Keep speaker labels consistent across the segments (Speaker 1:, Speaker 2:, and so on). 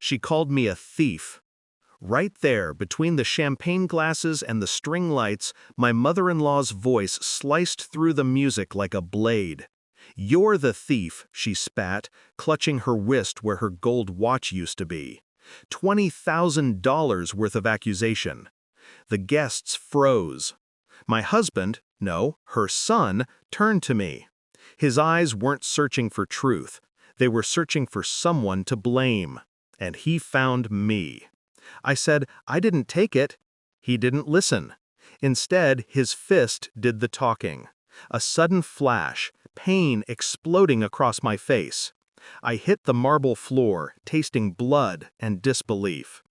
Speaker 1: She called me a thief. Right there, between the champagne glasses and the string lights, my mother-in-law's voice sliced through the music like a blade. "You're the thief," she spat, clutching her wrist where her gold watch used to be. $20,000 worth of accusation. The guests froze. My husband, no, her son, turned to me. His eyes weren't searching for truth. They were searching for someone to blame. And he found me. I said, "I didn't take it." He didn't listen. Instead, his fist did the talking. A sudden flash, pain exploding across my face. I hit the marble floor, tasting blood and disbelief.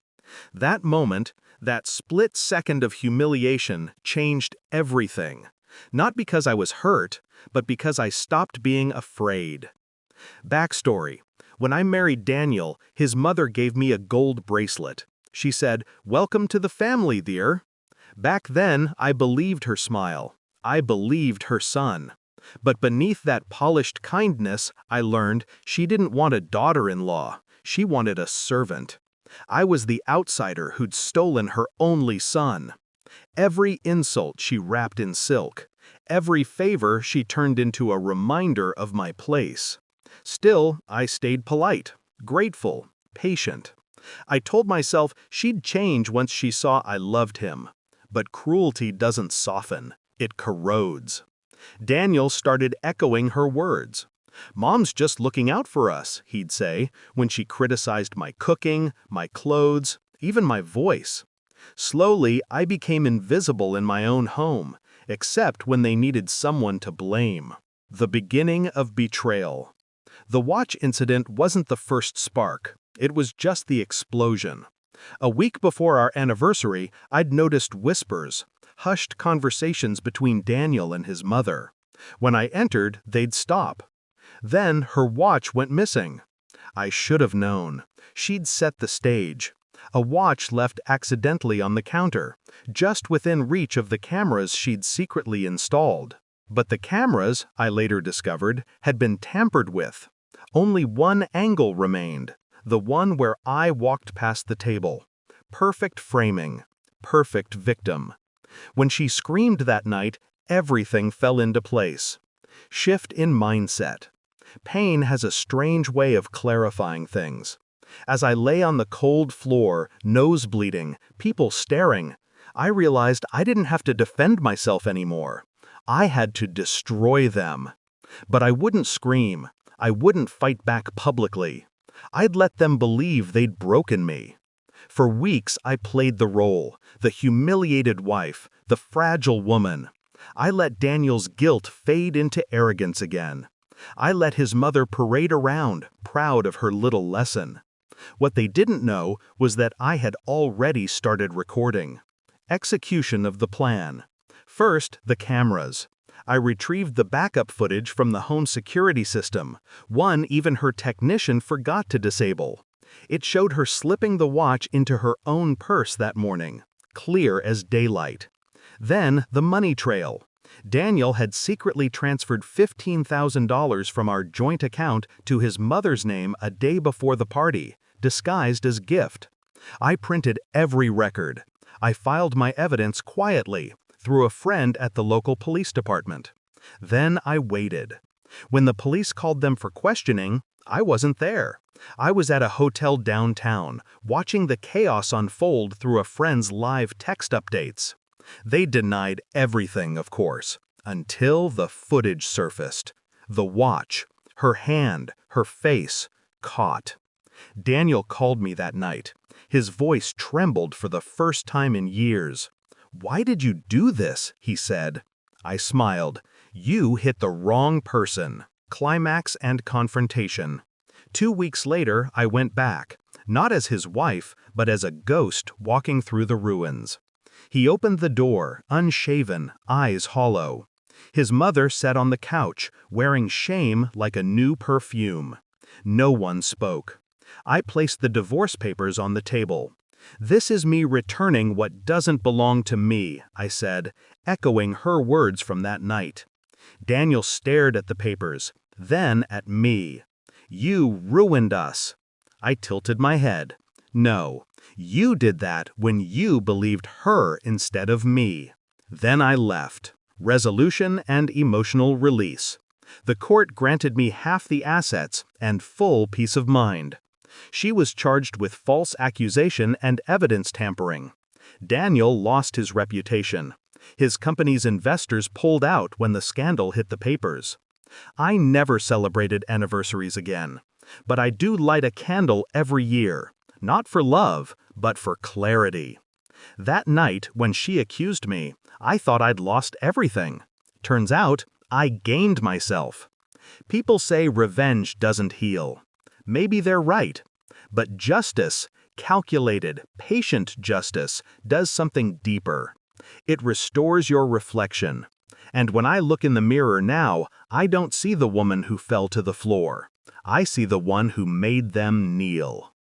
Speaker 1: That moment, that split second of humiliation, changed everything. Not because I was hurt, but because I stopped being afraid. Backstory. When I married Daniel, his mother gave me a gold bracelet. She said, "Welcome to the family, dear." Back then, I believed her smile. I believed her son. But beneath that polished kindness, I learned she didn't want a daughter-in-law. She wanted a servant. I was the outsider who'd stolen her only son. Every insult she wrapped in silk. Every favor she turned into a reminder of my place. Still, I stayed polite, grateful, patient. I told myself she'd change once she saw I loved him. But cruelty doesn't soften, it corrodes. Daniel started echoing her words. "Mom's just looking out for us," he'd say, when she criticized my cooking, my clothes, even my voice. Slowly, I became invisible in my own home, except when they needed someone to blame. The beginning of betrayal. The watch incident wasn't the first spark. It was just the explosion. A week before our anniversary, I'd noticed whispers, hushed conversations between Daniel and his mother. When I entered, they'd stop. Then her watch went missing. I should have known. She'd set the stage. A watch left accidentally on the counter, just within reach of the cameras she'd secretly installed. But the cameras, I later discovered, had been tampered with. Only one angle remained, the one where I walked past the table. Perfect framing, perfect victim. When she screamed that night, everything fell into place. Shift in mindset. Pain has a strange way of clarifying things. As I lay on the cold floor, nose bleeding, people staring, I realized I didn't have to defend myself anymore. I had to destroy them. But I wouldn't scream. I wouldn't fight back publicly. I'd let them believe they'd broken me. For weeks, I played the role, the humiliated wife, the fragile woman. I let Daniel's guilt fade into arrogance again. I let his mother parade around, proud of her little lesson. What they didn't know was that I had already started recording. Execution of the plan. First, the cameras. I retrieved the backup footage from the home security system, one even her technician forgot to disable. It showed her slipping the watch into her own purse that morning, clear as daylight. Then, the money trail. Daniel had secretly transferred $15,000 from our joint account to his mother's name a day before the party, disguised as gift. I printed every record. I filed my evidence quietly, through a friend at the local police department. Then I waited. When the police called them for questioning, I wasn't there. I was at a hotel downtown, watching the chaos unfold through a friend's live text updates. They denied everything, of course, until the footage surfaced. The watch, her hand, her face, caught. Daniel called me that night. His voice trembled for the first time in years. "Why did you do this?" he said. I smiled. "You hit the wrong person." Climax and confrontation. 2 weeks later, I went back, not as his wife, but as a ghost walking through the ruins. He opened the door, unshaven, eyes hollow. His mother sat on the couch, wearing shame like a new perfume. No one spoke. I placed the divorce papers on the table. "This is me returning what doesn't belong to me," I said, echoing her words from that night. Daniel stared at the papers, then at me. "You ruined us." I tilted my head. No, you did that when you believed her instead of me. Then I left. Resolution and emotional release. The court granted me half the assets and full peace of mind. She was charged with false accusation and evidence tampering. Daniel lost his reputation. His company's investors pulled out when the scandal hit the papers. I never celebrated anniversaries again. But I do light a candle every year, not for love, but for clarity. That night, when she accused me, I thought I'd lost everything. Turns out, I gained myself. People say revenge doesn't heal. Maybe they're right. But justice, calculated, patient justice, does something deeper. It restores your reflection. And when I look in the mirror now, I don't see the woman who fell to the floor. I see the one who made them kneel.